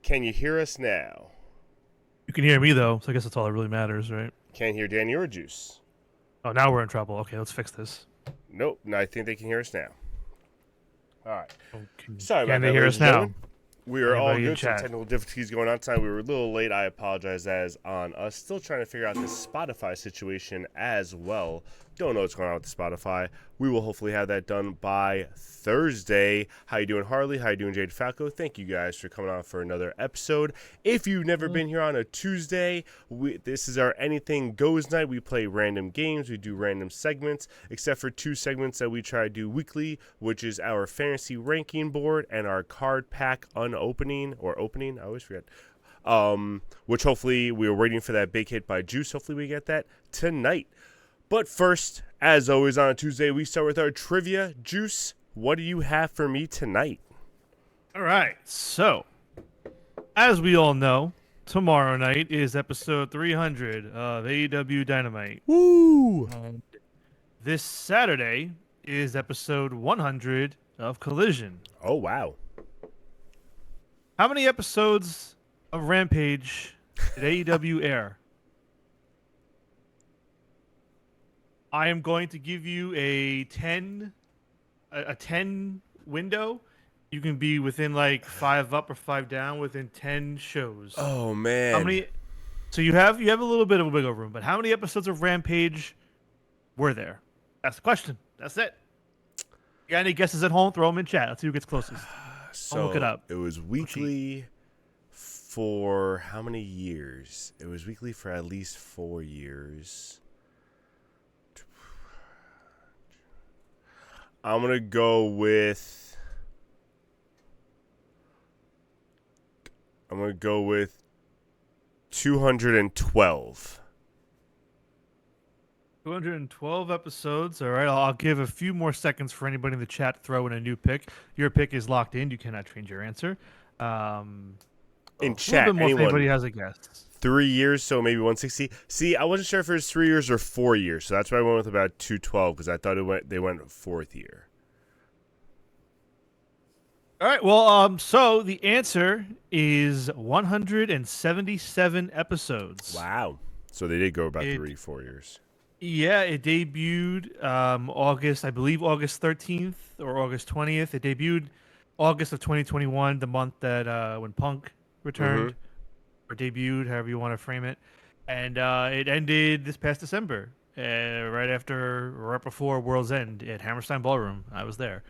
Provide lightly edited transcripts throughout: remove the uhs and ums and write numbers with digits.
Can you hear us now? You can hear me though, so I guess that's all that really matters, right? Can't hear Danny or Juice. Oh, now we're in trouble. Okay, let's fix this. Nope. No, I think they can hear us now. All right. Okay. Sorry about Can they that, hear ladies us and gentlemen. now? We are all Anybody in good. Some chat? technical difficulties going on tonight. We were a little late. I apologize. That is on us. Still trying to figure out this Spotify situation as well. Don't know what's going on with the Spotify. We will hopefully have that done by Thursday. How you doing, Harley? How you doing, Jade Falco? Thank you guys for coming on for another episode. If you've never been here on a Tuesday, this is our Anything Goes night. We play random games. We do random segments, except for two segments that we try to do weekly, which is our fantasy ranking board and our card pack opening. I always forget. Which hopefully we are waiting for that big hit by Juice. Hopefully we get that tonight. But first, as always on a Tuesday, we start with our trivia. Juice, what do you have for me tonight? All right. So, as we all know, tomorrow night is episode 300 of AEW Dynamite. Woo! And this Saturday is episode 100 of Collision. Oh, wow. How many episodes of Rampage did AEW air? I am going to give you a 10 window. You can be within like 5 up or 5 down within 10 shows. Oh, man. How many? So you have a little bit of a wiggle room, but how many episodes of Rampage were there? That's the question. That's it. You got any guesses at home? Throw them in chat. Let's see who gets closest. So I'll look it up. It was weekly for how many years? It was weekly for at least 4 years. I'm going to go with 212. 212 episodes. All right, I'll give a few more seconds for anybody in the chat to throw in a new pick. Your pick is locked in. You cannot change your answer. In chat, if anyone? anybody has a guess. 3 years, so maybe 160. See, I wasn't sure if it was 3 years or 4 years, so that's why I went with about 212 because I thought they went fourth year. All right, well, so the answer is 177 episodes. Wow. So they did go about 3-4 years. Yeah, it debuted August 13th or August 20th. It debuted August of 2021, the month that when Punk returned or debuted, however you want to frame it. And it ended this past December, right before World's End at Hammerstein Ballroom. I was there.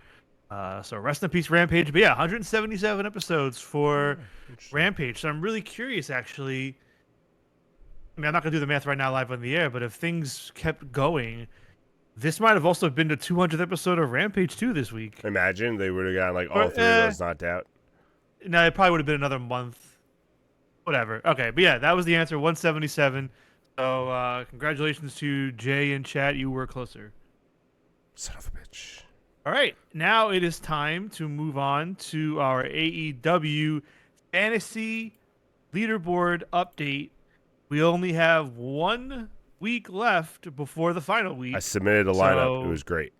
So rest in peace, Rampage. But yeah, 177 episodes for Rampage. So I'm really curious, actually. I mean, I'm not going to do the math right now live on the air, but if things kept going, this might have also been the 200th episode of Rampage 2 this week. Imagine they would have gotten like all 3 of those knocked out. No, it probably would have been another month. Whatever. Okay, but yeah, that was the answer, 177. So congratulations to Jay in chat. You were closer. Son of a bitch. All right, now it is time to move on to our AEW Fantasy Leaderboard update. We only have 1 week left before the final week. I submitted a lineup. It was great.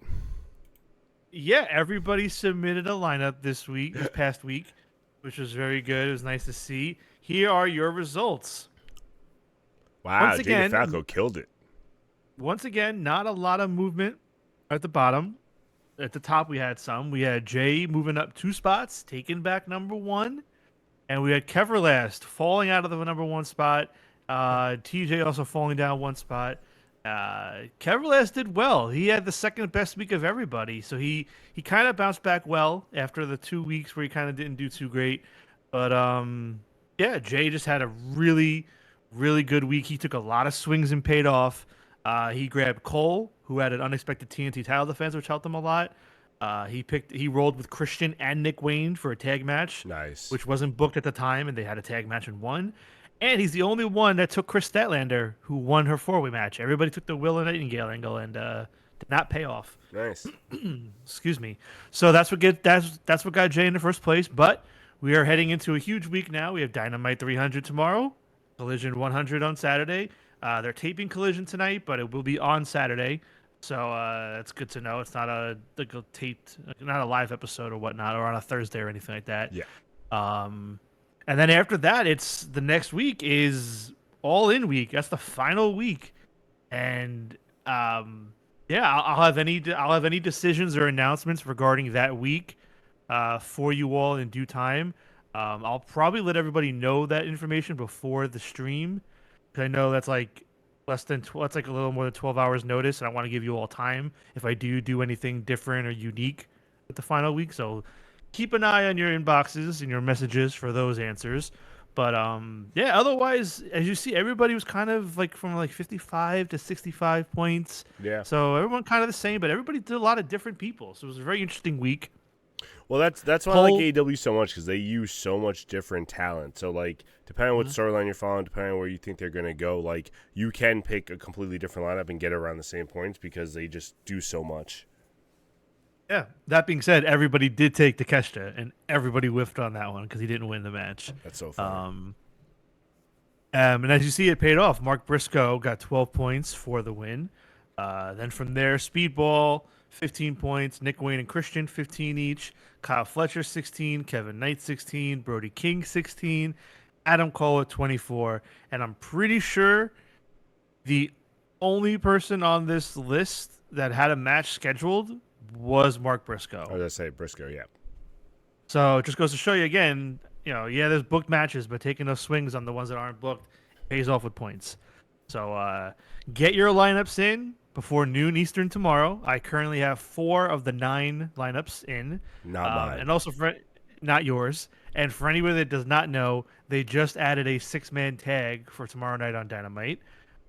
Yeah, everybody submitted a lineup this past week, which was very good. It was nice to see. Here are your results. Wow, Jada Falco killed it. Once again, not a lot of movement at the bottom. At the top, we had some. We had Jay moving up 2 spots, taking back number 1. And we had Keverlast falling out of the number 1 spot. TJ also falling down 1 spot. Keverlast did well. He had the second best week of everybody. So he kind of bounced back well after the 2 weeks where he kind of didn't do too great. But yeah, Jay just had a really, really good week. He took a lot of swings and paid off. He grabbed Cole, who had an unexpected TNT title defense, which helped him a lot. He rolled with Christian and Nick Wayne for a tag match. Nice. Which wasn't booked at the time, and they had a tag match and won. And he's the only one that took Chris Statlander, who won her 4-way match. Everybody took the Willow Nightingale angle and did not pay off. Nice. Excuse me. So that's what got Jay in the first place. But we are heading into a huge week now. We have Dynamite 300 tomorrow, Collision 100 on Saturday. They're taping Collision tonight, but it will be on Saturday. So that's good to know. It's not a taped, not a live episode or whatnot, or on a Thursday or anything like that. Yeah. And then after that, it's the next week is all in week. That's the final week, and yeah, I'll have any decisions or announcements regarding that week for you all in due time. I'll probably let everybody know that information before the stream, because I know that's like that's like a little more than 12 hours notice, and I want to give you all time if I do anything different or unique with the final week. So keep an eye on your inboxes and your messages for those answers. But yeah, otherwise, as you see, everybody was kind of like from like 55 to 65 points. Yeah. So everyone kind of the same, but everybody did a lot of different people. So it was a very interesting week. Well, that's why I like AEW so much, because they use so much different talent. So, like, depending on what storyline you're following, depending on where you think they're going to go, like, you can pick a completely different lineup and get around the same points because they just do so much. Yeah. That being said, everybody did take Takeshita, and everybody whiffed on that one because he didn't win the match. That's so funny. And as you see, it paid off. Mark Briscoe got 12 points for the win. Then from there, Speedball, 15 points. Nick Wayne and Christian, 15 each. Kyle Fletcher, 16. Kevin Knight, 16. Brody King, 16. Adam Cole at 24. And I'm pretty sure the only person on this list that had a match scheduled was Mark Briscoe. I was going to say Briscoe, yeah. So it just goes to show you again, yeah, there's booked matches, but taking those swings on the ones that aren't booked pays off with points. So get your lineups in before noon Eastern tomorrow. I currently have 4 of the 9 lineups in. Not mine. And also not yours. And for anybody that does not know, they just added a 6-man tag for tomorrow night on Dynamite.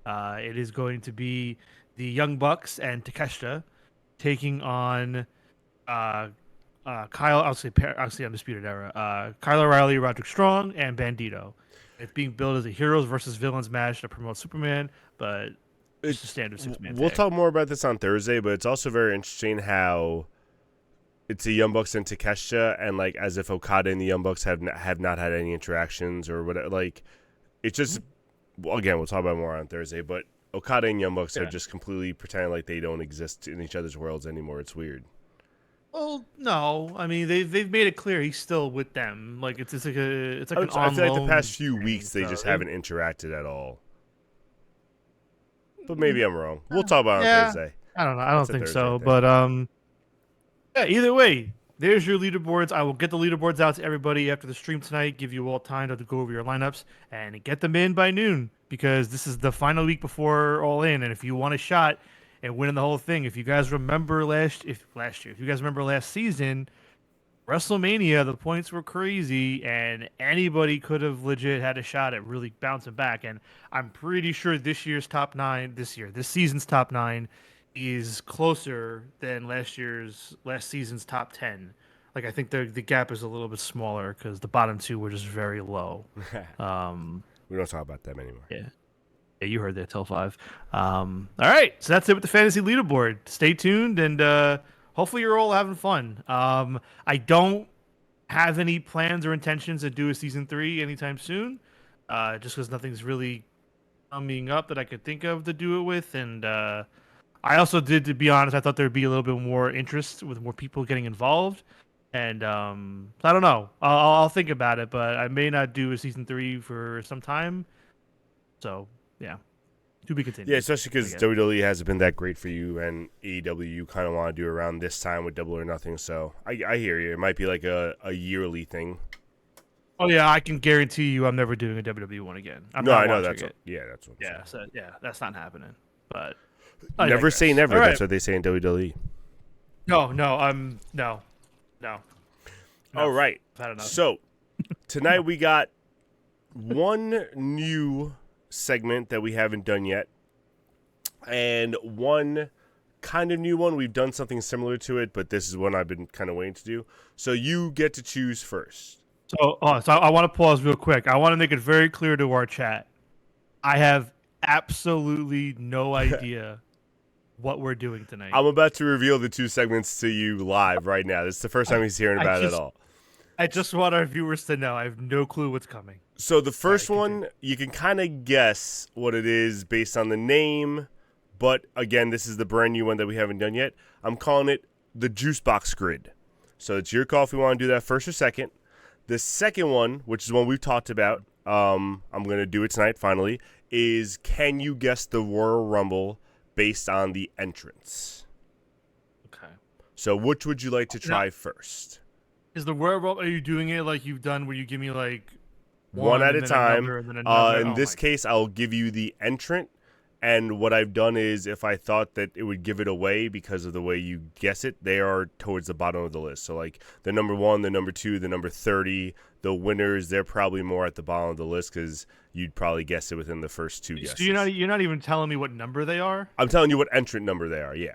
It is going to be the Young Bucks and Takeshita taking on Kyle, obviously Undisputed Era, Kyle O'Reilly, Roderick Strong, and Bandito. It's being billed as a heroes versus villains match to promote Superman, but it's a standard 6-man We'll tag. talk more about this on Thursday, but it's also very interesting how it's the Young Bucks and Takeshita, and like as if Okada and the Young Bucks have not had any interactions or whatever. Like, it's just again, we'll talk about it more on Thursday, but Okada and Young Bucks are just completely pretending like they don't exist in each other's worlds anymore. It's weird. Well, no, I mean they've made it clear he's still with them. Like it's like an I feel like the past few thing, weeks they so just haven't interacted at all. But maybe I'm wrong. We'll talk about it on Thursday. I don't know. I don't think so. thing. But yeah. Either way, there's your leaderboards. I will get the leaderboards out to everybody after the stream tonight. Give you all time to go over your lineups and get them in by noon, because this is the final week before All In. And if you want a shot and winning the whole thing, if you guys remember last year, if you guys remember last season, WrestleMania, the points were crazy, and anybody could have legit had a shot at really bouncing back. And I'm pretty sure this season's top 9 is closer than last season's top 10. Like, I think the gap is a little bit smaller because the bottom 2 were just very low. We don't talk about them anymore. Yeah, you heard that till 5. All right, so that's it with the fantasy leaderboard. Stay tuned, and hopefully you're all having fun. I don't have any plans or intentions to do a season 3 anytime soon, just because nothing's really coming up that I could think of to do it with. And I also did, to be honest, I thought there'd be a little bit more interest with more people getting involved. And I don't know. I'll think about it, but I may not do a season 3 for some time. So, yeah. To be continued. Yeah, especially because WWE hasn't been that great for you, and AEW you kind of want to do around this time with Double or Nothing. So I hear you. It might be like a yearly thing. Oh yeah, I can guarantee you, I'm never doing a WWE one again. I know that's what, that's what. Yeah, so yeah, that's not happening. But never say never. Right. That's what they say in WWE. No. All right. I've had enough. So tonight we got one new segment that we haven't done yet, and one kind of new one. We've done something similar to it, but this is one I've been kind of waiting to do. So you get to choose first. So I want to pause real quick. I want to make it very clear to our chat. I have absolutely no idea what we're doing tonight. I'm about to reveal the 2 segments to you live right now. This is the first time he's hearing about it at all. I just want our viewers to know I have no clue what's coming. So the first one, you can kind of guess what it is based on the name, but again, this is the brand new one that we haven't done yet. I'm calling it the Juicebox Grid. So it's your call if we want to do that first or second. The second one, which is one we've talked about, I'm going to do it tonight finally, is can you guess the Royal Rumble based on the entrance? Okay. So which would you like to try first? Is the Royal Rumble, are you doing it like you've done where you give me like one at a time? Another, and then another? In this case, I'll give you the entrant. And what I've done is if I thought that it would give it away because of the way you guess it, they are towards the bottom of the list. So like the number 1, the number 2, the number 30, the winners, they're probably more at the bottom of the list because you'd probably guess it within the first 2 guesses. So you're not even telling me what number they are? I'm telling you what entrant number they are, yeah.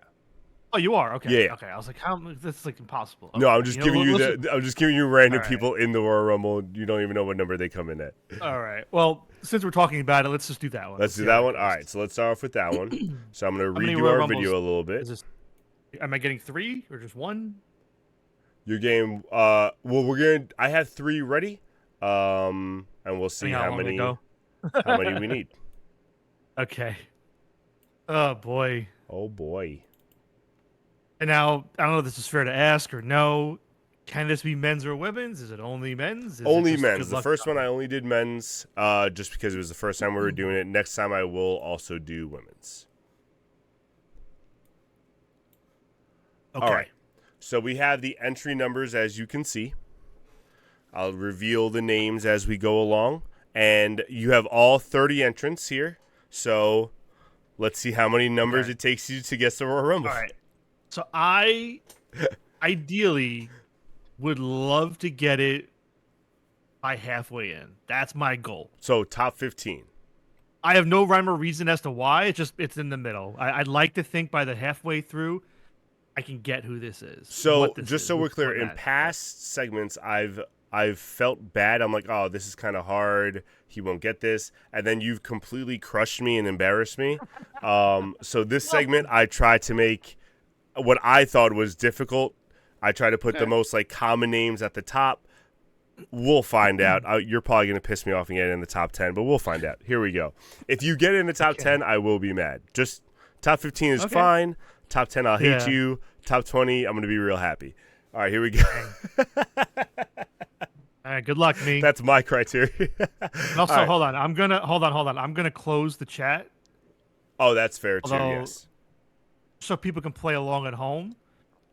Oh, you are? Okay. Yeah. Okay. I was like, how? That's like impossible. Okay. No, I'm just giving you I'm just giving you random right. people in the Royal Rumble. You don't even know what number they come in at. All right. Well, since we're talking about it, let's just do that one. Let's do that one. All right. So let's start off with that one. So I'm going to redo our video a little bit. Am I getting 3 or just 1? Your game. Well, I have 3 ready. And we'll see how many we need. Okay. Oh boy. Oh boy. And now I don't know if this is fair to ask or no. Can this be men's or women's? Is it only men's? Only men's. The first one I only did men's, just because it was the first time we were doing it. Next time I will also do women's. Okay. All right. So we have the entry numbers as you can see. I'll reveal the names as we go along. And you have all 30 entrants here. So let's see how many numbers it takes you to guess the Royal Rumble. All right. So I ideally would love to get it by halfway in. That's my goal. So top 15. I have no rhyme or reason as to why. It's in the middle. I'd like to think by the halfway through, I can get who this is. So just so we're clear, in past segments, I've felt bad. I'm like, oh, this is kind of hard. He won't get this. And then you've completely crushed me and embarrassed me. So this segment, I tried to make what I thought was difficult. I try to put the most like common names at the top. We'll find out. You're probably going to piss me off and get in the top 10, but we'll find out. Here we go. If you get in the top 10, I will be mad. Just top 15 is fine. Top 10, I'll hate you. Top 20, I'm going to be real happy. All right, here we go. All right, good luck, me. That's my criteria. And also, hold on. I'm gonna close the chat. Oh, that's fair too. Yes. So people can play along at home,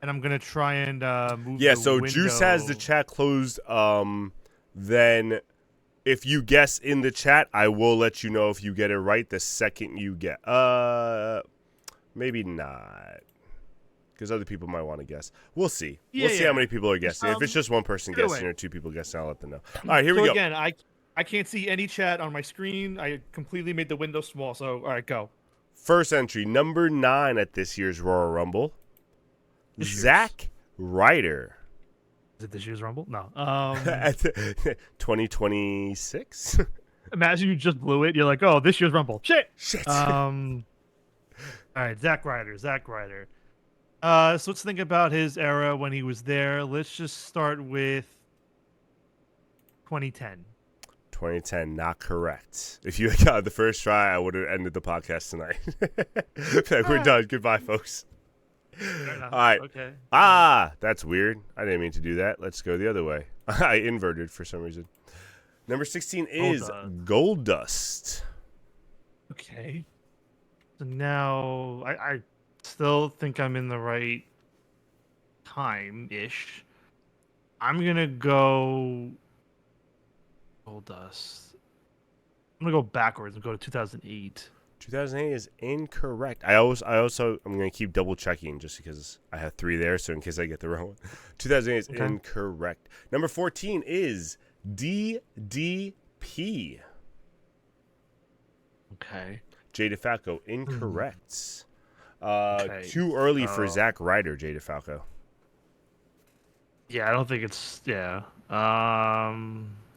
and I'm gonna try and move. Yeah. the So window. Juice has the chat closed. Then, if you guess in the chat, I will let you know if you get it right the second you get. Maybe not. Because other people might want to guess. We'll see. We'll see how many people are guessing. If it's just one person guessing or 2 people guessing, I'll let them know. All right, here we go. Again, I can't see any chat on my screen. I completely made the window small. So, all right, go. First entry, number 9 at this year's Royal Rumble. Zack Ryder. Is it this year's Rumble? No. 2026? Imagine you just blew it. You're like, oh, this year's Rumble. Shit. All right, Zack Ryder. So let's think about his era when he was there. Let's just start with 2010. 2010, not correct. If you had got the first try, I would have ended the podcast tonight. We're done. Goodbye, folks. All right. Okay. That's weird. I didn't mean to do that. Let's go the other way. I inverted for some reason. Number 16 is Gold Dust. Okay. So now I still think I'm in the right time-ish. I'm going to go Gold Dust. I'm going to go backwards and go to 2008. 2008 is incorrect. I also I'm going to keep double checking just because I have 3 there, so in case I get the wrong one. 2008 is incorrect. Number 14 is DDP. Okay. Jay DeFalco, incorrect. Too early for Zack Ryder, Jay DeFalco. Yeah, I don't think it's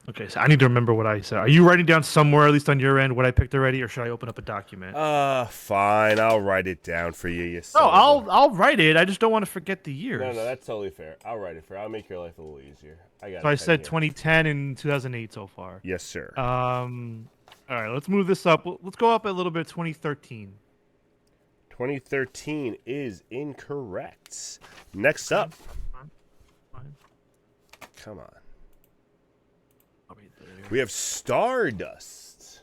okay, so I need to remember what I said. Are you writing down somewhere, at least on your end, what I picked already, or should I open up a document? Fine. I'll write it down for you. I'll write it. I just don't want to forget the years. No, that's totally fair. I'll write it for you. I'll make your life a little easier. So I said 2010 and 2008 so far. Yes, sir. All right, let's move this up. Let's go up a little bit. 2013. 2013 is incorrect. Next up. Fine. Come on. We have Stardust.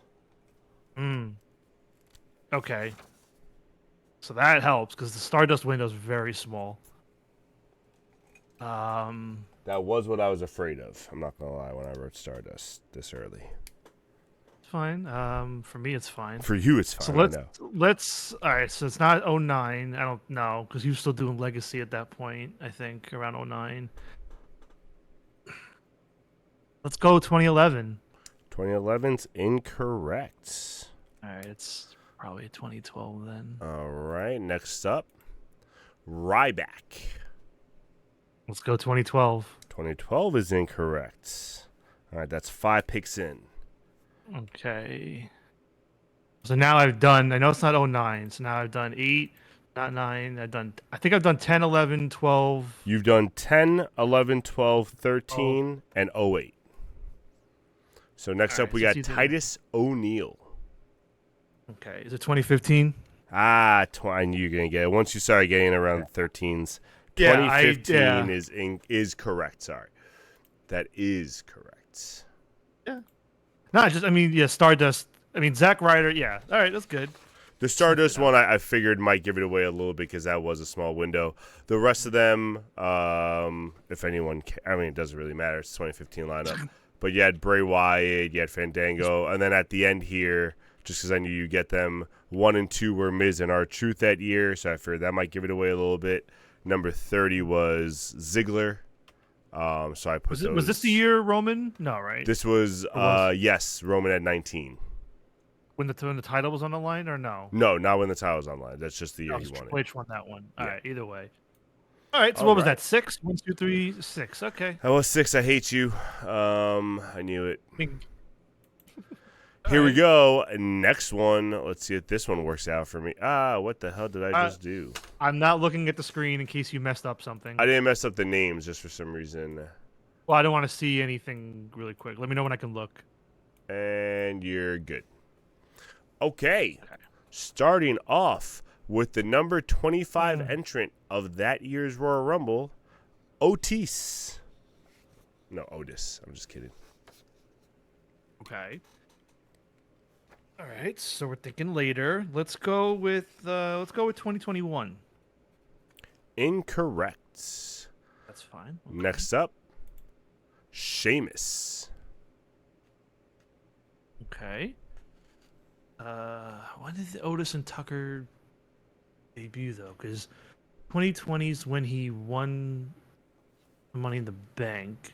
Okay. So that helps because the Stardust window is very small. That was what I was afraid of. I'm not gonna lie when I wrote Stardust this early. It's fine. For me, it's fine. For you, it's fine. So let's. All right. So it's not 09. I don't know because you were still doing Legacy at that point. I think around 09. Let's go 2011. 2011's incorrect. All right. It's probably 2012 then. All right. Next up, Ryback. Let's go 2012. 2012 is incorrect. All right. That's 5 picks in. Okay. So now I've done. I know it's not 09. So now I've done 8, not 9. I think I've done 10, 11, 12. You've done 10, 11, 12, 13, and 08. So next up, we got Titus O'Neil. Okay. Is it 2015? I knew you were going to get it. Once you started getting around 13s. 2015 is correct. Sorry. That is correct. Yeah. No, Stardust. Zach Ryder. Yeah. All right. That's good. The Stardust one, I figured might give it away a little bit because that was a small window. The rest of them, if anyone, it doesn't really matter. It's 2015 lineup. But you had Bray Wyatt, you had Fandango, and then at the end here, just because I knew you get them, 1 and 2 were Miz and R-Truth that year, so I figured that might give it away a little bit. Number 30 was Ziggler. So I put those. Was this the year Roman? No, right? This was, yes, Roman at 19. When the title was on the line, or no? No, not when the title was on the line. That's just the year he won it. Triple H won that one. All right, either way. All right, so what was that? 6? 1, 2, 3, 6. Okay. That was 6. I hate you. I knew it. Here we go. Next one. Let's see if this one works out for me. What the hell did I just do? I'm not looking at the screen in case you messed up something. I didn't mess up the names just for some reason. Well, I don't want to see anything really quick. Let me know when I can look. And you're good. Okay. Starting off with the number 25 entrant of that year's Royal Rumble, Otis. No, Otis. I'm just kidding. Okay. All right, so we're thinking later. Let's go with 2021. Incorrect. That's fine. Okay. Next up, Sheamus. Okay. When did Otis and Tucker debut though? Because 2020 is when he won Money in the Bank,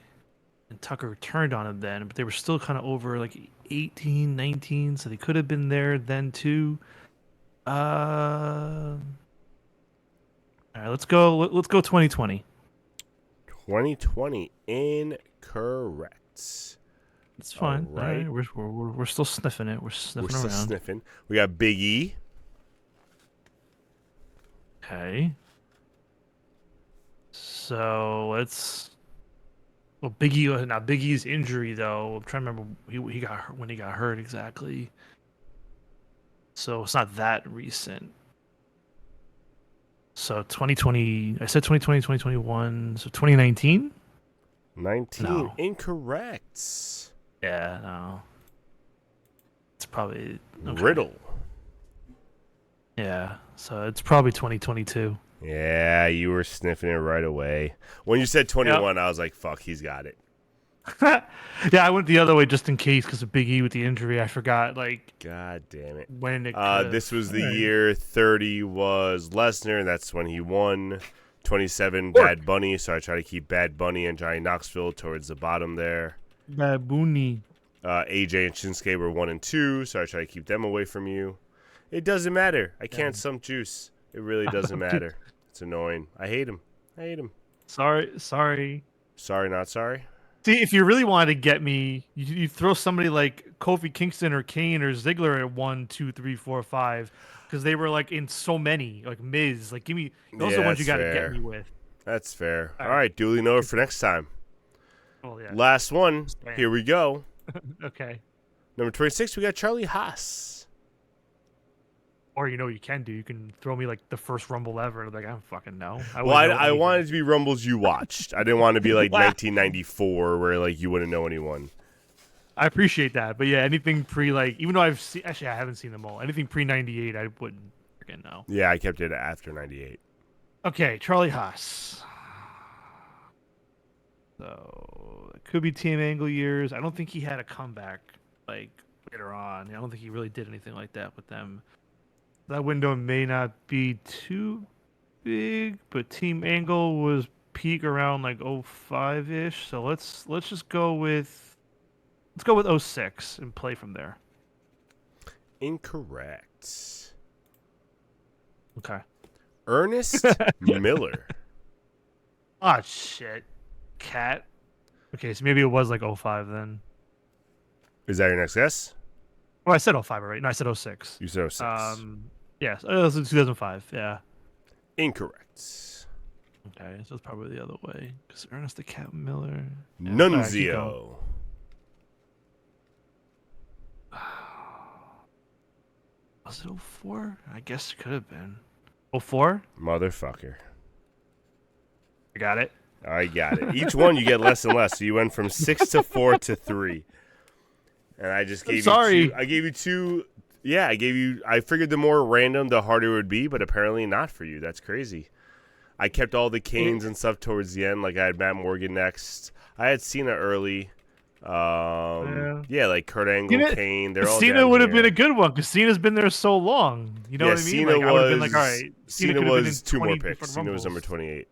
and Tucker turned on him then, but they were still kind of over like 18, 19, so they could have been there then too. All right, let's go 2020. 2020 incorrect. It's fine. All right. We're still sniffing it. We're still sniffing. We got Big E. Okay. So let's. Well, Big E's injury though. I'm trying to remember he got hurt, when he got hurt exactly. So it's not that recent. So 2020. I said 2020, 2021. So 2019. 19 No. Incorrect. Yeah, no. It's probably okay. Riddle. Yeah, so it's probably 2022. Yeah, you were sniffing it right away. When you said 21, I was like, fuck, he's got it. Yeah, I went the other way just in case because of Big E with the injury. I forgot, God damn it. when it This was the year 30 was Lesnar, and that's when he won. 27, Bad Bunny, so I try to keep Bad Bunny and Johnny Knoxville towards the bottom there. Bad Bunny. AJ and Shinsuke were 1 and 2, so I try to keep them away from you. It doesn't matter. I can't sump Juice. It really doesn't matter. It's annoying. I hate him. Sorry. Sorry, not sorry. See, if you really wanted to get me, you throw somebody like Kofi Kingston or Kane or Ziggler at 1, 2, 3, 4, 5, because they were in so many, like Miz. Give me those are the ones you got to get me with. That's fair. All right, duly noted for next time. Well, yeah. Last one. Here we go. Okay. Number 26, we got Charlie Haas. Or you can do. You can throw me the first Rumble ever. I don't fucking know. I wanted to be Rumbles you watched. I didn't want to be 1994 where you wouldn't know anyone. I appreciate that, but yeah, anything pre like even though I've seen actually I haven't seen them all. Anything pre 98, I wouldn't freaking know. Yeah, I kept it after 98. Okay, Charlie Haas. So it could be Team Angle years. I don't think he had a comeback like later on. I don't think he really did anything like that with them. That window may not be too big, but Team Angle was peak around like 05 ish. So let's just go with let's go with 06 and play from there. Incorrect. Okay. Ernest Miller. Oh shit. Cat. Okay, so maybe it was like 05 then. Is that your next guess? Well, I said 05 already. No, I said 06. You said 06. Yes, it was 2005. Yeah. Incorrect. Okay, so it's probably the other way because Ernest the Cat Miller. Yeah. Nunzio. Was it 04? I guess it could have been. 04? Motherfucker. I got it. I got it. Each one you get less and less. So you went from 6 to 4 to 3. And I just gave you two. I gave you two. Yeah, I figured the more random, the harder it would be, but apparently not for you. That's crazy. I kept all the Canes and stuff towards the end. Like I had Matt Morgan next. I had Cena early. Yeah, like Kurt Angle, Kane. They're all Cena would have been a good one because Cena's been there so long. You know what I mean? Cena like, was. I would have been like, all right. Cena was 2 more picks. Cena was number 28.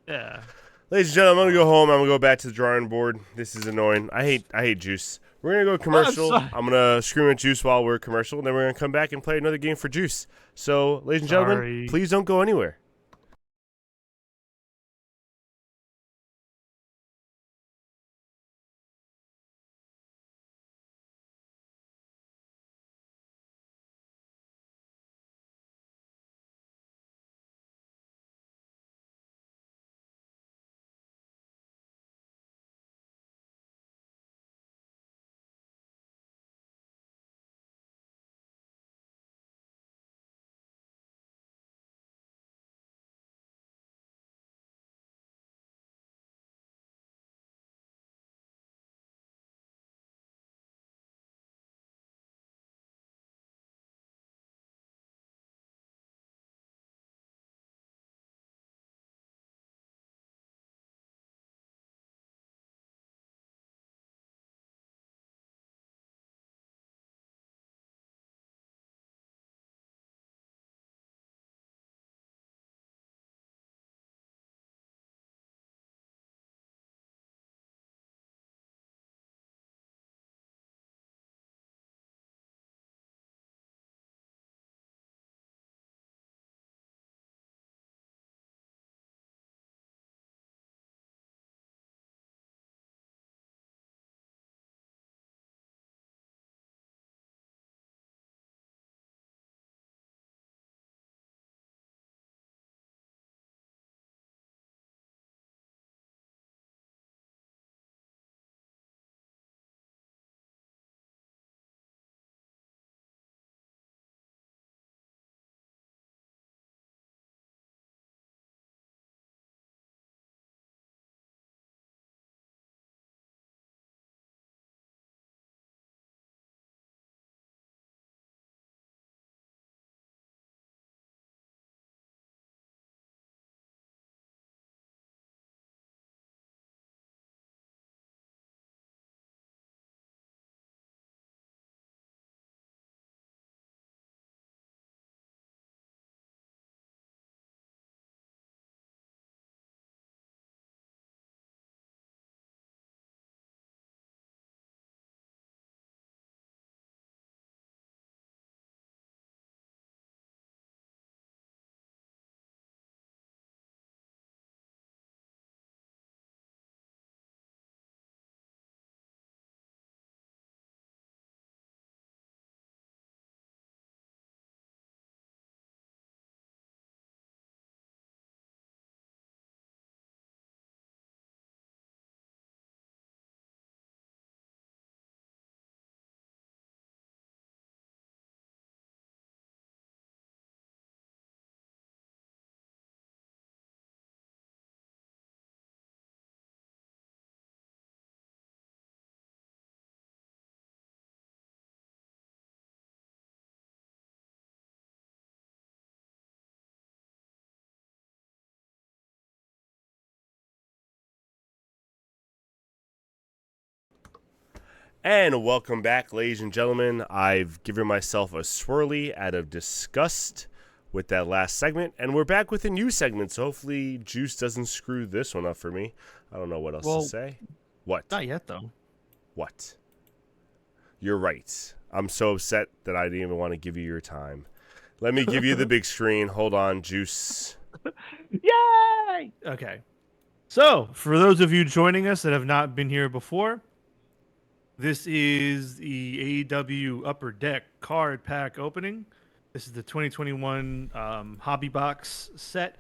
Yeah. Ladies and gentlemen, I'm gonna go home. I'm gonna go back to the drawing board. This is annoying. I hate Juice. We're gonna go commercial. I'm gonna scream at Juice while we're commercial, and then we're gonna come back and play another game for Juice. So, ladies and gentlemen, please don't go anywhere. And welcome back, ladies and gentlemen. I've given myself a swirly out of disgust with that last segment, and we're back with a new segment, so hopefully Juice doesn't screw this one up for me. I don't know what else to say. What? Not yet, though. What? You're right. I'm so upset that I didn't even want to give you your time. Let me give you the big screen. Hold on, Juice. Yay! Okay. So, for those of you joining us that have not been here before, this is the AEW Upper Deck card pack opening. This is the 2021 Hobby Box set.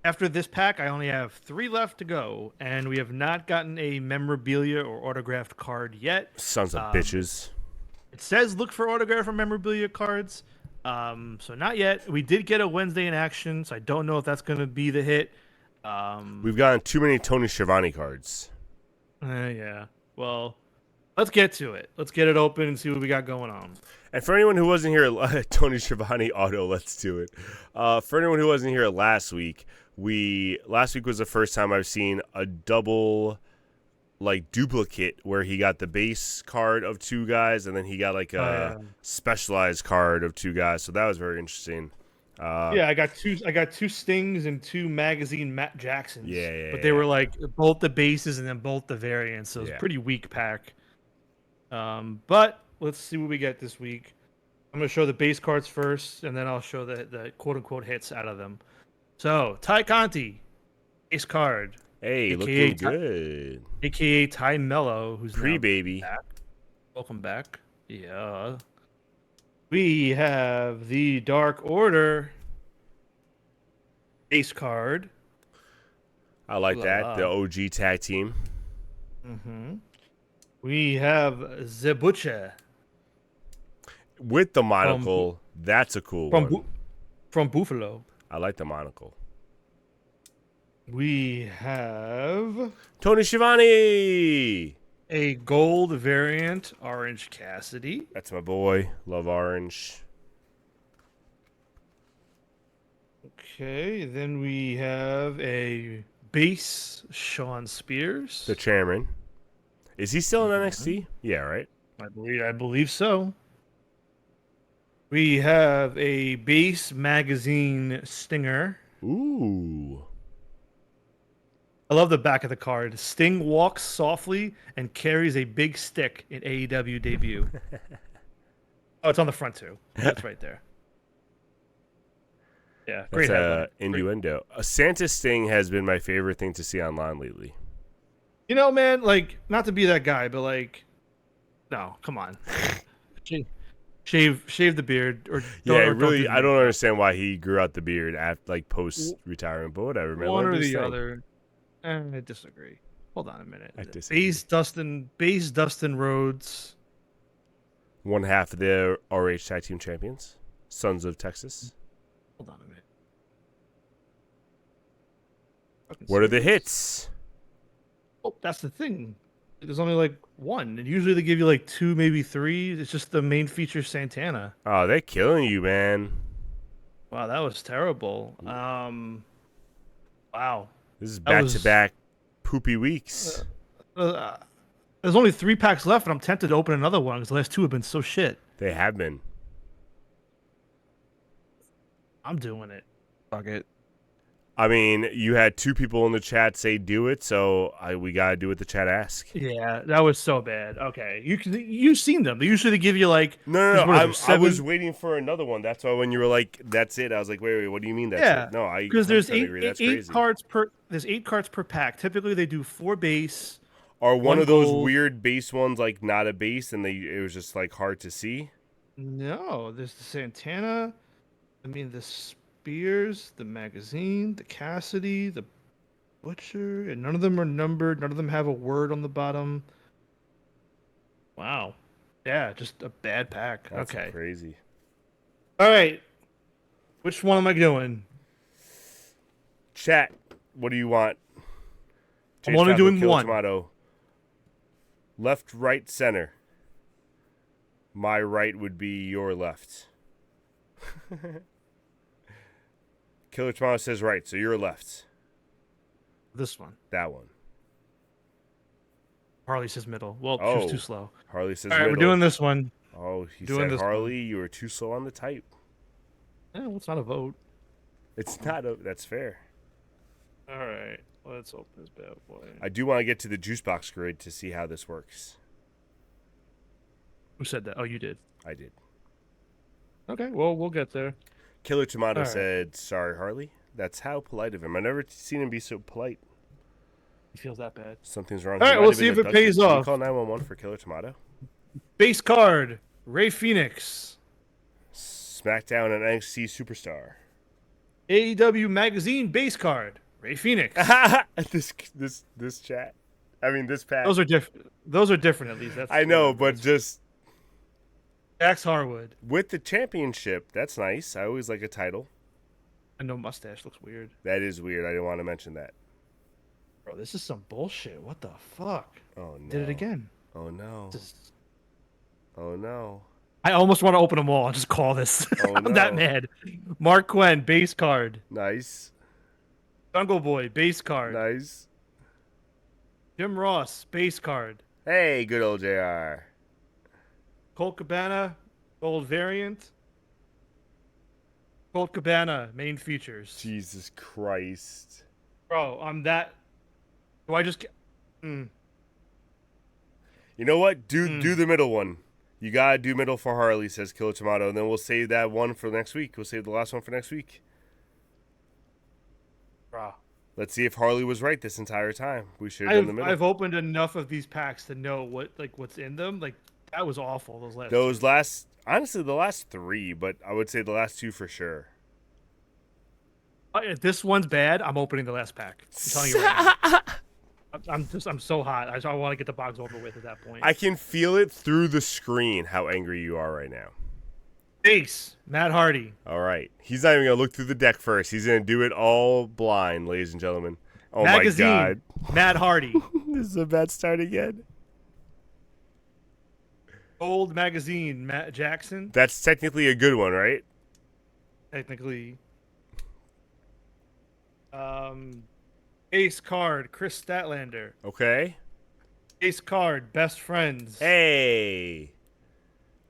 After this pack, I only have 3 left to go, and we have not gotten a memorabilia or autographed card yet. Sons of bitches. It says look for autograph or memorabilia cards, so not yet. We did get a Wednesday in action, so I don't know if that's going to be the hit. We've gotten too many Tony Schiavone cards. Yeah. Well, let's get to it. Let's get it open and see what we got going on. And for anyone who wasn't here, Tony Schiavone auto, let's do it. For anyone who wasn't here last week was the first time I've seen a double, like, duplicate where he got the base card of 2 guys and then he got like a specialized card of 2 guys. So that was very interesting. I got two Stings and 2 magazine Matt Jacksons. But they yeah. were like both the bases and then both the variants. So it was a pretty weak pack. But let's see what we get this week. I'm going to show the base cards first, and then I'll show the quote-unquote hits out of them. So, Ty Conti, base card. Hey, AKA looking good. A.K.A. Ty Mello, who's Pre-baby. back. Welcome back. Yeah. We have the Dark Order base card. I like that. The OG tag team. Mm-hmm. We have Zebucha. With the monocle. That's a cool one. From Buffalo. I like the monocle. We have Tony Schiavone. a gold variant Orange Cassidy. That's my boy. Love orange. Okay, then we have a base Sean Spears. The chairman. Is he still in NXT? Yeah, right? I believe so. We have a base magazine Stinger. Ooh. I love the back of the card. Sting walks softly and carries a big stick in AEW debut. Oh, it's on the front too. That's right there. Yeah, great headline. Innuendo. A Santa Sting has been my favorite thing to see online lately. You know, man, like, not to be that guy, but like, no, come on. Shave the beard, or really. I don't understand why he grew out the beard after, like, post retirement, but whatever, man. One or the other. I disagree. Hold on a minute. I disagree. Base Dustin Rhodes. One half of the RH Tag Team Champions, Sons of Texas. Hold on a minute. What are the hits? Oh, that's the thing. There's only like 1, and usually they give you like 2, maybe 3. It's just the main feature Santana. Oh, they're killing you, man. Wow, that was terrible. Wow. This is back-to-back poopy weeks. There's only 3 packs left, and I'm tempted to open another one because the last 2 have been so shit. They have been. I'm doing it. Fuck it. I mean, you had 2 people in the chat say do it, so we gotta do what the chat asks. Yeah, that was so bad. Okay, you've seen them. They usually give you like no. I was waiting for another one. That's why when you were like, "That's it," I was like, "Wait, what do you mean that's it?" No, because there's eight cards per. There's 8 cards per pack. Typically, they do 4 base. Are one of those weird base ones like not a base, and it was just like hard to see? No, there's the Santana. I mean the Spears, the magazine, the Cassidy, the Butcher, and none of them are numbered. None of them have a word on the bottom. Wow. Yeah, just a bad pack. That's okay. Crazy. All right. Which one am I doing? Chat. What do you want? I'm only doing one. Tomato. Left, right, center. My right would be your left. Killer Tomato says right, so you're left. This one. That one. Harley says middle. Well, she was Oh, too slow. Harley says All right, middle. we're doing this one. Oh, he Doing said this Harley, you were too slow on the type. Well, it's not a vote. It's not a. That's fair. All right, let's open this bad boy. I do want to get to the Juicebox grid to see how this works. Who said that? Oh, you did. I did. Okay, well, we'll get there. Killer Tomato All right. said, "Sorry, Harley." That's how polite of him. I've never seen him be so polite. He feels that bad. Something's wrong. All He right, might we'll have see been if it abducted. pays Should we off. call 911 for Killer Tomato. Base card, Ray Phoenix. SmackDown and NXT superstar. AEW Magazine base card, Ray Phoenix. this chat. I mean, this pack. Those are different. Those are different, at least. That's I know, whatever. but just Dax Harwood. with the championship, that's nice. I always like a title. And no mustache looks weird. That is weird. I didn't want to mention that. Bro, this is some bullshit. What the fuck? Oh no. Did it again. Oh no. This is- Oh no. I almost want to open them all and just call this. Oh, I'm that no. mad. Mark Quinn, base card. Nice. Jungle Boy, base card. Nice. Jim Ross, base card. Hey, good old JR. Colt Cabana, gold variant. Colt Cabana, main features. Jesus Christ. Bro, I'm that. Do I just. Mm. You know what? Do the middle one. You gotta do middle for Harley, says Killer Tomato, and then we'll save that one for next week. We'll save the last one for next week. Bro. Let's see if Harley was right this entire time. We should have done the middle. I've opened enough of these packs to know what's in them. Like, that was awful. Those last. Honestly, the last three, but I would say the last two for sure. If this one's bad, I'm opening the last pack. I'm telling you right now. I'm so hot. I want to get the box over with at that point. I can feel it through the screen how angry you are right now. Base, Matt Hardy. All right. He's not even going to look through the deck first. He's going to do it all blind, ladies and gentlemen. Oh, Magazine, my God. Matt Hardy. This is a bad start again. Gold Magazine, Matt Jackson. That's technically a good one, right? Technically. Ace card, Chris Statlander. Okay. Ace card, Best Friends. Hey.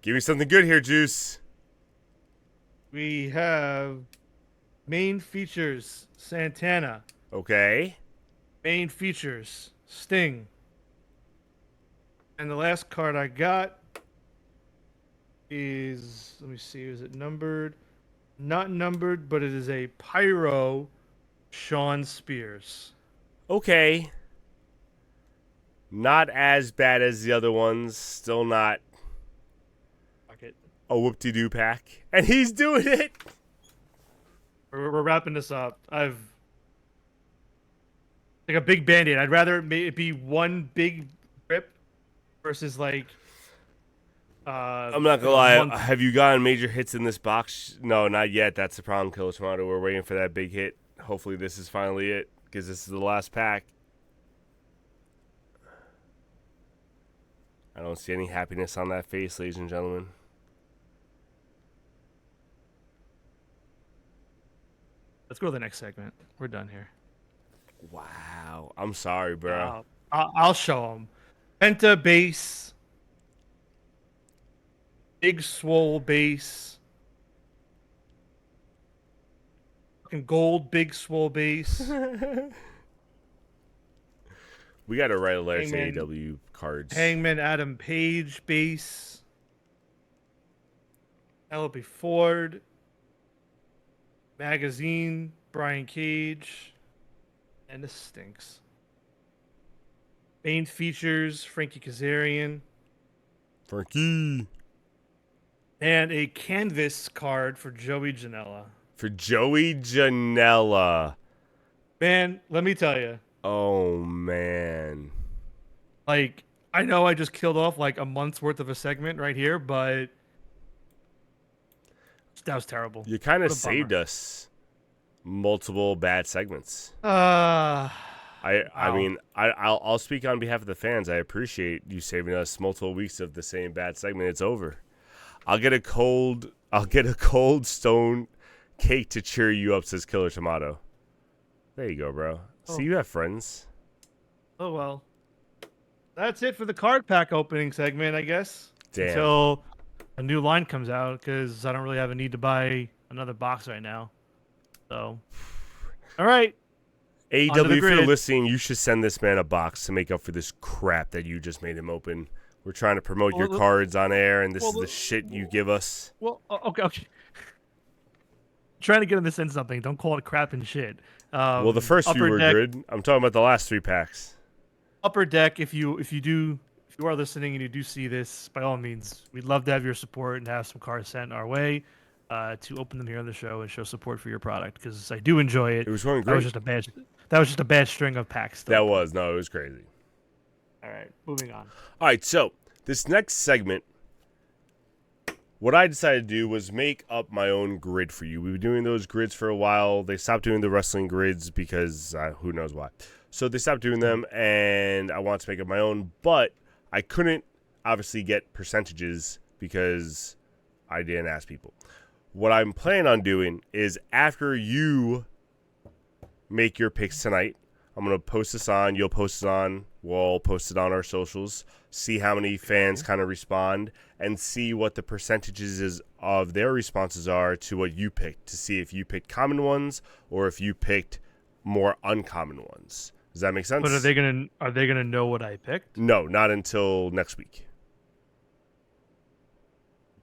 Give me something good here, Juice. We have main features, Santana. Okay. Main features, Sting. And the last card I got is, let me see, is it numbered? Not numbered, but it is a Pyro Sean Spears. Okay. Not as bad as the other ones. Still not Fuck it. a whoop-de-doo pack. And he's doing it. We're wrapping this up. I've like a big band-aid. I'd rather it be one big rip versus like I'm not gonna lie. Have you gotten major hits in this box? No, not yet. That's the problem, Killer Tomato. We're waiting for that big hit. Hopefully, this is finally it because this is the last pack. I don't see any happiness on that face, ladies and gentlemen. Let's go to the next segment. We're done here. Wow. I'm sorry, bro. I'll show them. Penta base. Big swole base. Fucking gold big swole base. We got to write a letter to Hangman. AEW cards. Hangman Adam Page base. Penelope Ford. Magazine. Brian Cage. And this stinks. Main features. Frankie Kazarian. Frankie. And a canvas card for Joey Janela. For Joey Janela. Man, let me tell you. Oh, man. Like, I know I just killed off like a month's worth of a segment right here, but that was terrible. You kind of What a saved bummer. us multiple bad segments. Wow. I mean, I'll speak on behalf of the fans. I appreciate you saving us multiple weeks of the same bad segment. It's over. I'll get a cold stone cake to cheer you up, says Killer Tomato. There you go, bro. Oh. See, you have friends. Oh well. that's it for the card pack opening segment, I guess. Damn. Until a new line comes out, because I don't really have a need to buy another box right now. So, all right. AEW, if you're listening, you should send this man a box to make up for this crap that you just made him open. We're trying to promote your cards on air, and this is the shit you give us. Well, okay. Trying to get him to send something. Don't call it crap and shit. Well, the first few were good. I'm talking about the last 3 packs. Upper Deck, if you are listening and you do see this, by all means, we'd love to have your support and have some cards sent our way to open them here on the show and show support for your product, because I do enjoy it. It was going great. That was just a bad string of packs. That was. No, it was crazy. All right, moving on. All right, so this next segment, what I decided to do was make up my own grid for you. We've been doing those grids for a while. They stopped doing the wrestling grids because who knows why. So they stopped doing them, and I wanted to make up my own, but I couldn't obviously get percentages because I didn't ask people. What I'm planning on doing is after you make your picks tonight, I'm going to post this on. You'll post it on. We'll post it on our socials. See how many fans kind of respond and see what the percentages of their responses are to what you picked, to see if you picked common ones or if you picked more uncommon ones. Does that make sense? But are they gonna know what I picked? No, not until next week.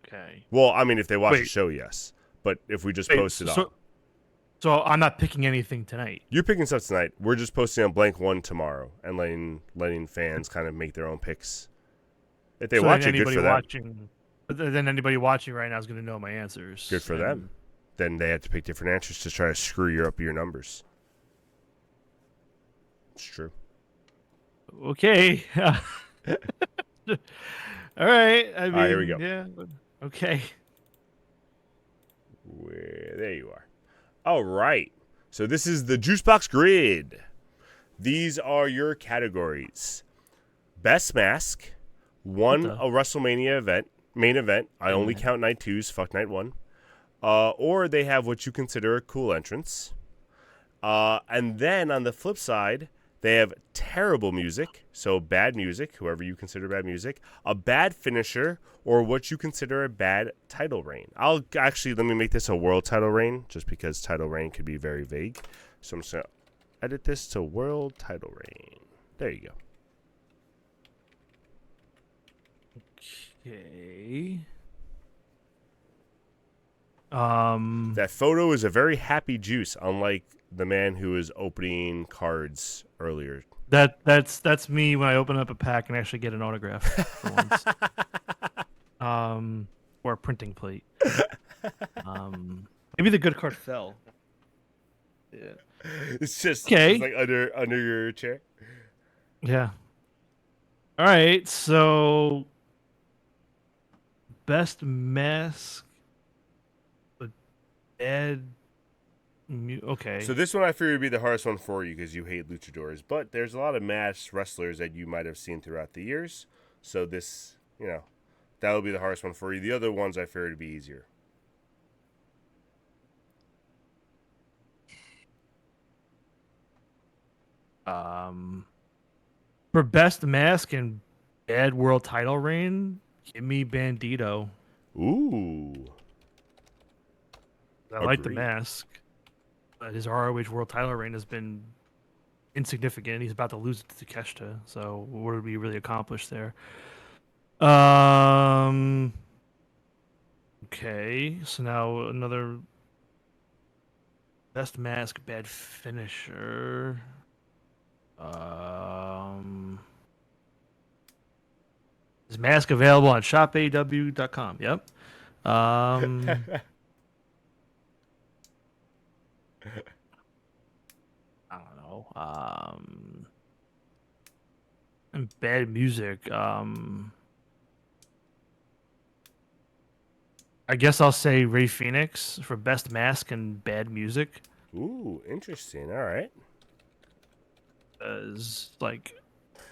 Okay. Well, I mean, if they watch the show, yes. But if we just post it on. So I'm not picking anything tonight. You're picking stuff tonight. We're just posting on blank one tomorrow and letting fans kind of make their own picks. If they watch it, good for them. Then anybody watching right now is going to know my answers. Good for them. Then they have to pick different answers to try to screw up your numbers. It's true. Okay. All right. I mean, all right, here we go. Yeah. Okay. There you are. All right. So this is the Juicebox grid. These are your categories. Best mask. Won a WrestleMania main event. I only count night 2s. Fuck night 1. Or they have what you consider a cool entrance. And then on the flip side, they have terrible music. So bad music, whoever you consider bad music. A bad finisher, or what you consider a bad title reign. Let me make this a world title reign, just because title reign could be very vague. So I'm just going to edit this to world title reign. There you go. Okay. That photo is a very happy Juice, unlike the man who was opening cards earlier. That's me when I open up a pack and actually get an autograph for once. Or a printing plate. Maybe the good card fell. Yeah. It's just okay. It's like under your chair. Yeah. All right, so best mask, bad. Okay. So this one I figured would be the hardest one for you because you hate luchadors, but there's a lot of masked wrestlers that you might have seen throughout the years. So this, that will be the hardest one for you. The other ones I figured would be easier. For best mask and bad world title reign, give me Bandito. Ooh. I like the mask. His ROH world title reign has been insignificant. He's about to lose it to Takeshita. So what did we really accomplish there? Okay. So now another best mask, bad finisher. Is mask available on shopaw.com? Yep. I don't know. And bad music. I guess I'll say Ray Phoenix for best mask and bad music. Ooh, interesting. All right. Like,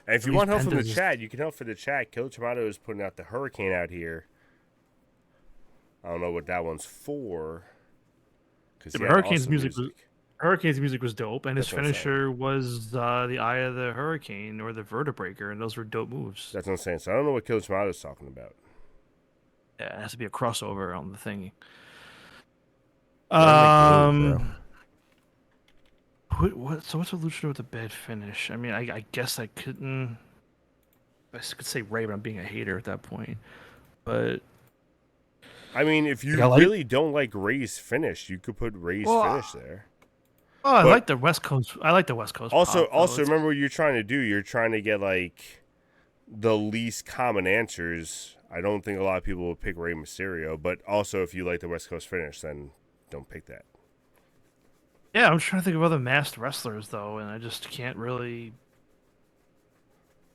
and if you want help from the chat, you can help for the chat. Killer Tomato is putting out the Hurricane out here. I don't know what that one's for. Yeah, Hurricane's awesome music Hurricane's music was dope, and his That's what I'm saying. finisher was the Eye of the Hurricane or the Vertebreaker, and those were dope moves. That's what I'm saying. So I don't know what Killer Tomato's talking about. Yeah, it has to be a crossover on the thingy. Get on the game, bro. So what's a luchador with a bad finish? I mean, I guess I couldn't. I could say Ray, but I'm being a hater at that point. But I mean, if you like, really don't like Ray's finish, you could put Ray's finish there. Oh, I But like the West Coast. I like the West Coast. Also, pop, though. remember what you're trying to do. You're trying to get like the least common answers. I don't think a lot of people will pick Rey Mysterio, but also if you like the West Coast finish, then don't pick that. Yeah, I'm trying to think of other masked wrestlers though, and I just can't really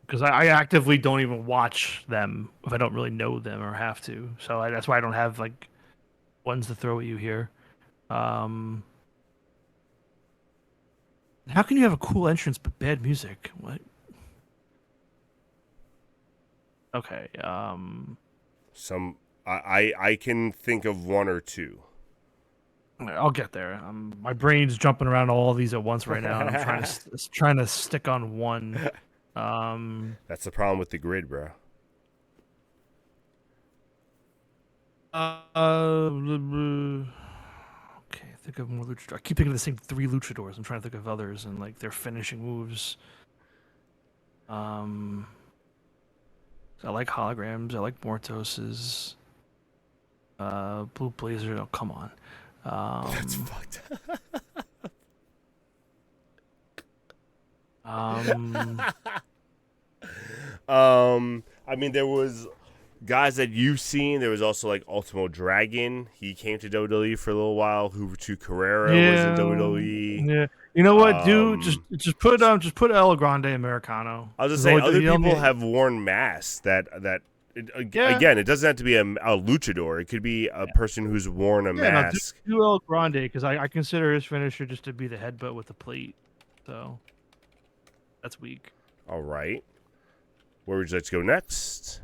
because I actively don't even watch them if I don't really know them or have to. So that's why I don't have like ones to throw at you here. How can you have a cool entrance but bad music? What? Okay. I can think of one or two. I'll get there. My brain's jumping around all these at once right now, and I'm trying to stick on one. That's the problem with the grid, bro. Okay, think of more luchadors. I keep thinking of the same three luchadors. I'm trying to think of others and like their finishing moves. I like holograms. I like Mortos's. Blue Blazer. Oh, come on. That's fucked I mean, there was guys that you've seen. There was also like Ultimo Dragon. He came to WWE for a little while. Huberto Carrera was in WWE. Yeah. You know what, dude? Just put El Grande Americano. I was just saying, other people have worn masks again, it doesn't have to be a luchador. It could be a person who's worn a mask. No, do El Grande because I consider his finisher just to be the headbutt with the plate. So that's weak. All right. Where would you like to go next?